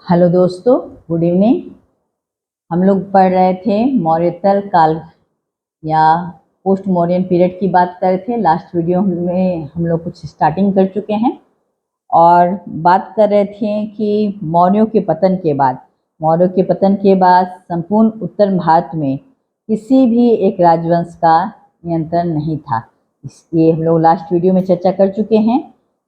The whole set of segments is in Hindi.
हेलो दोस्तों, गुड इवनिंग। हम लोग पढ़ रहे थे मौर्योत्तर काल या पोस्ट मौर्यन पीरियड की बात कर रहे थे। लास्ट वीडियो में हम लोग कुछ स्टार्टिंग कर चुके हैं और बात कर रहे थे कि मौर्यों के पतन के बाद संपूर्ण उत्तर भारत में किसी भी एक राजवंश का नियंत्रण नहीं था। ये हम लोग लास्ट वीडियो में चर्चा कर चुके हैं।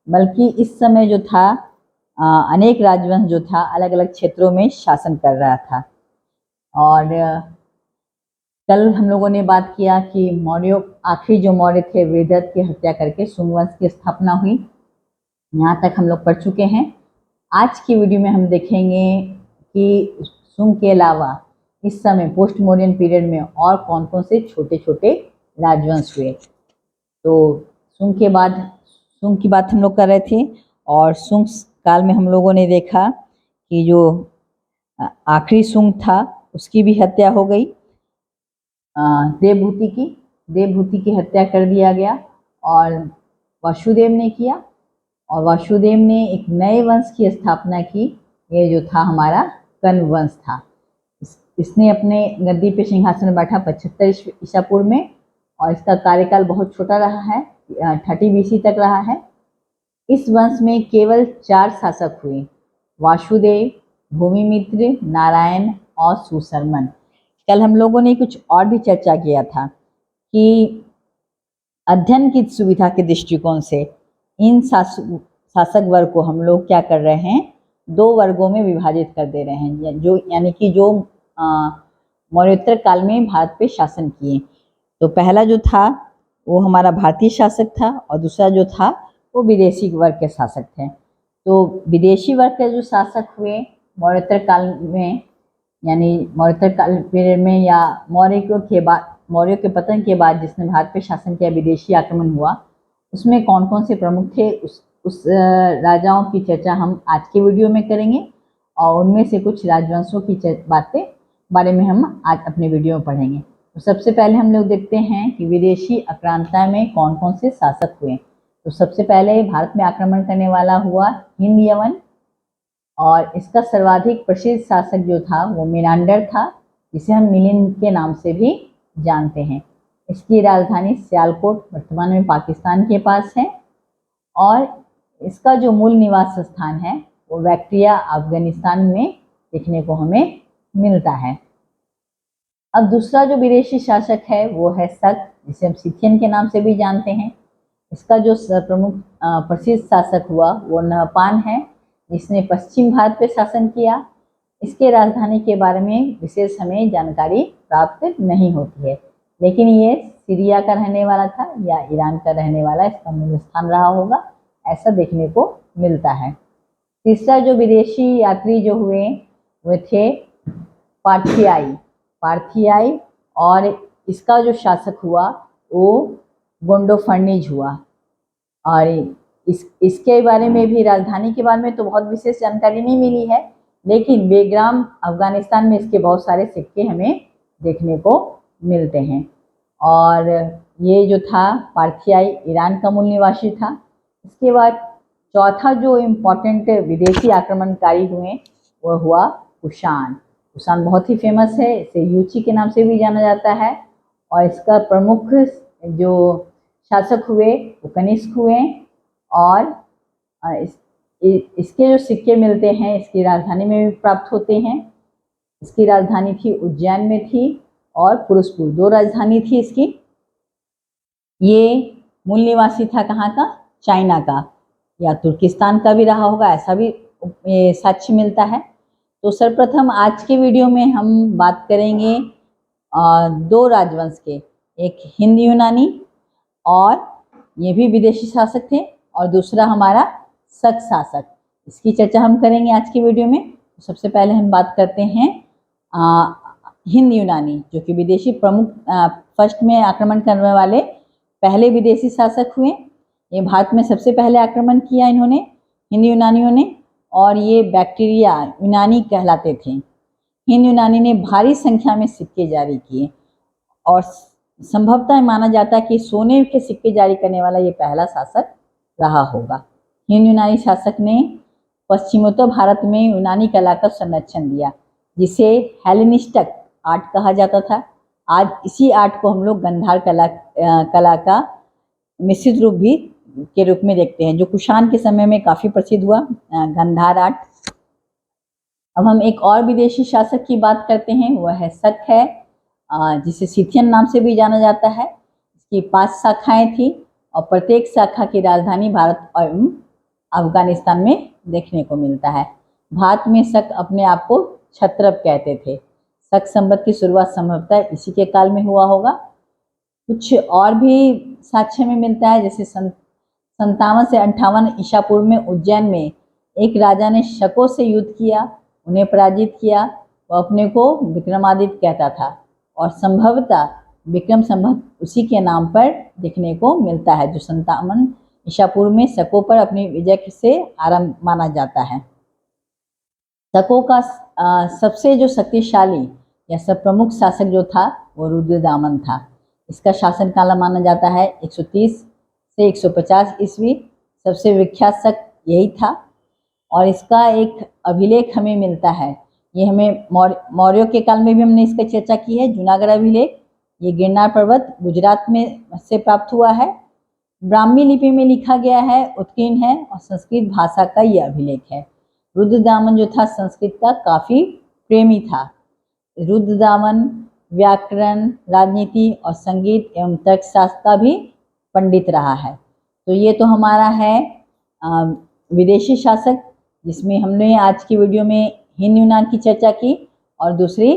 बल्कि इस समय जो था अनेक राजवंश जो था अलग अलग क्षेत्रों में शासन कर रहा था। और कल हम लोगों ने बात किया कि आखिरी जो मौर्य थे वेदत की हत्या करके शुंग वंश की स्थापना हुई। यहाँ तक हम लोग पढ़ चुके हैं। आज की वीडियो में हम देखेंगे कि शुंग के अलावा इस समय पोस्ट मौर्यन पीरियड में और कौन कौन से छोटे छोटे राजवंश हुए। तो शुंग की बात हम लोग कर रहे थे और शुंग काल में हम लोगों ने देखा कि जो आखिरी शुंग था उसकी भी हत्या हो गई। देवभूति की हत्या कर दिया गया और वासुदेव ने किया। और वासुदेव ने एक नए वंश की स्थापना की। ये जो था हमारा कण्व वंश था। इसने अपने गद्दी पे सिंहासन में बैठा 75 ईसा पूर्व में और इसका कार्यकाल बहुत छोटा रहा है, 30 BC तक रहा है। इस वंश में केवल 4 शासक हुए, वासुदेव, भूमिमित्र, नारायण और सुशर्मन। कल हम लोगों ने कुछ और भी चर्चा किया था कि अध्ययन की सुविधा के दृष्टिकोण से इन शासक वर्ग को हम लोग क्या कर रहे हैं, 2 वर्गों में विभाजित कर दे रहे हैं। यानी कि जो मौर्योत्तर काल में भारत पे शासन किए। तो पहला जो था वो हमारा भारतीय शासक था और दूसरा जो था वो विदेशी वर्ग के शासक थे। तो विदेशी वर्ग के जो शासक हुए मौर्योत्तर काल में, यानी मौर्योत्तर काल पीरियड में या मौर्यों के पतन के बाद जिसने भारत पे शासन किया, विदेशी आक्रमण हुआ, उसमें कौन कौन से प्रमुख थे उस राजाओं की चर्चा हम आज के वीडियो में करेंगे। और उनमें से कुछ राजवंशों की बारे में हम आज अपने वीडियो में पढ़ेंगे। तो सबसे पहले हम लोग देखते हैं कि विदेशी आक्रांता में कौन कौन से शासक हुए। तो सबसे पहले भारत में आक्रमण करने वाला हुआ हिंद यवन और इसका सर्वाधिक प्रसिद्ध शासक जो था वो मिनांडर था, जिसे हम मिलिंद के नाम से भी जानते हैं। इसकी राजधानी सियालकोट वर्तमान में पाकिस्तान के पास है और इसका जो मूल निवास स्थान है वो बैक्ट्रिया अफगानिस्तान में देखने को हमें मिलता है। अब दूसरा जो विदेशी शासक है वो है शक, जिसे हम सिथियन के नाम से भी जानते हैं। इसका जो प्रमुख प्रसिद्ध शासक हुआ वो नहपान है, जिसने पश्चिम भारत पे शासन किया। इसके राजधानी के बारे में विशेष हमें जानकारी प्राप्त नहीं होती है, लेकिन ये सीरिया का रहने वाला था या ईरान का रहने वाला, इसका मूल स्थान रहा होगा, ऐसा देखने को मिलता है। तीसरा जो विदेशी यात्री जो हुए वे थे पार्थियाई और इसका जो शासक हुआ वो गोंडोफर्निज हुआ। और इसके बारे में भी, राजधानी के बारे में तो बहुत विशेष जानकारी नहीं मिली है, लेकिन बेग्राम अफगानिस्तान में इसके बहुत सारे सिक्के हमें देखने को मिलते हैं। और ये जो था पार्थियाई ईरान का मूल निवासी था। इसके बाद चौथा जो इम्पोर्टेंट विदेशी आक्रमणकारी हुए वो हुआ कुषाण। कुषाण बहुत ही फेमस है, इसे यूची के नाम से भी जाना जाता है। और इसका प्रमुख जो शासक हुए वो कनिष्क हुए और इसके जो सिक्के मिलते हैं इसकी राजधानी में भी प्राप्त होते हैं। इसकी राजधानी थी उज्जैन में थी और पुरुषपुर, 2 राजधानी थी इसकी। ये मूल निवासी था कहाँ का, चाइना का या तुर्किस्तान का भी रहा होगा, ऐसा भी साक्ष्य मिलता है। तो सर्वप्रथम आज के वीडियो में हम बात करेंगे 2 राजवंश के, एक हिंद यूनानी और ये भी विदेशी शासक थे, और दूसरा हमारा शक शासक। इसकी चर्चा हम करेंगे आज की वीडियो में। तो सबसे पहले हम बात करते हैं हिंद यूनानी, जो कि विदेशी प्रमुख फर्स्ट में आक्रमण करने वाले पहले विदेशी शासक हुए। ये भारत में सबसे पहले आक्रमण किया इन्होंने, हिंद यूनानियों ने, और ये बैक्टीरिया यूनानी कहलाते थे। हिंद यूनानी ने भारी संख्या में सिक्के जारी किए और संभवतः माना जाता है कि सोने के सिक्के जारी करने वाला ये पहला शासक रहा होगा। हिंद यूनानी शासक ने पश्चिमोत्तर भारत में यूनानी कला का संरक्षण दिया, जिसे हेलेनिस्टिक आर्ट कहा जाता था। आज इसी आर्ट को हम लोग गंधार कला का मिश्रित रूप भी के रूप में देखते हैं, जो कुषाण के समय में काफ़ी प्रसिद्ध हुआ, गंधार आर्ट। अब हम एक और विदेशी शासक की बात करते हैं, वह है शक है, जिसे सिथियन नाम से भी जाना जाता है। इसकी 5 शाखाएं थी और प्रत्येक शाखा की राजधानी भारत और अफगानिस्तान में देखने को मिलता है। भारत में शक अपने आप को क्षत्रप कहते थे। शक संवत की शुरुआत संभवतः इसी के काल में हुआ होगा। कुछ और भी साक्ष्य में मिलता है, जैसे 57 से 58 ईसा पूर्व में उज्जैन में एक राजा ने शकों से युद्ध किया, उन्हें पराजित किया। वो अपने को विक्रमादित्य कहता था और संभवतः विक्रम संवत उसी के नाम पर देखने को मिलता है, जो 57 ईसा पूर्व में शकों पर अपनी विजय से आरंभ माना जाता है। शकों का सबसे जो शक्तिशाली या सब प्रमुख शासक जो था वो रुद्रदामन था। इसका शासनकाल माना जाता है 130 से 150 ईस्वी। सबसे विख्यात शक यही था और इसका एक अभिलेख हमें मिलता है। ये हमें मौर्यों के काल में भी हमने इसका चर्चा की है, जूनागढ़ अभिलेख। ये गिरनार पर्वत गुजरात में से प्राप्त हुआ है, ब्राह्मी लिपि में लिखा गया है, उत्कीर्ण है और संस्कृत भाषा का ये अभिलेख है। रुद्रदामन जो था संस्कृत का काफ़ी प्रेमी था। रुद्रदामन व्याकरण, राजनीति और संगीत एवं तर्कशास्त्र का भी पंडित रहा है। तो ये तो हमारा है विदेशी शासक, जिसमें हमने आज की वीडियो में हिंद यूनान की चर्चा की और दूसरी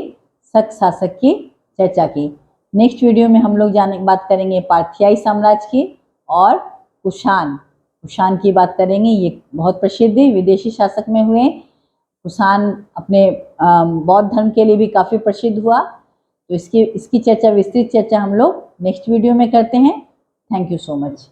शक शासक की चर्चा की। नेक्स्ट वीडियो में हम लोग बात करेंगे पार्थियाई साम्राज्य की और कुषाण की बात करेंगे। ये बहुत प्रसिद्ध विदेशी शासक में हुए। कुषाण अपने बौद्ध धर्म के लिए भी काफ़ी प्रसिद्ध हुआ। तो इसकी चर्चा, विस्तृत चर्चा हम लोग नेक्स्ट वीडियो में करते हैं। Thank you so much.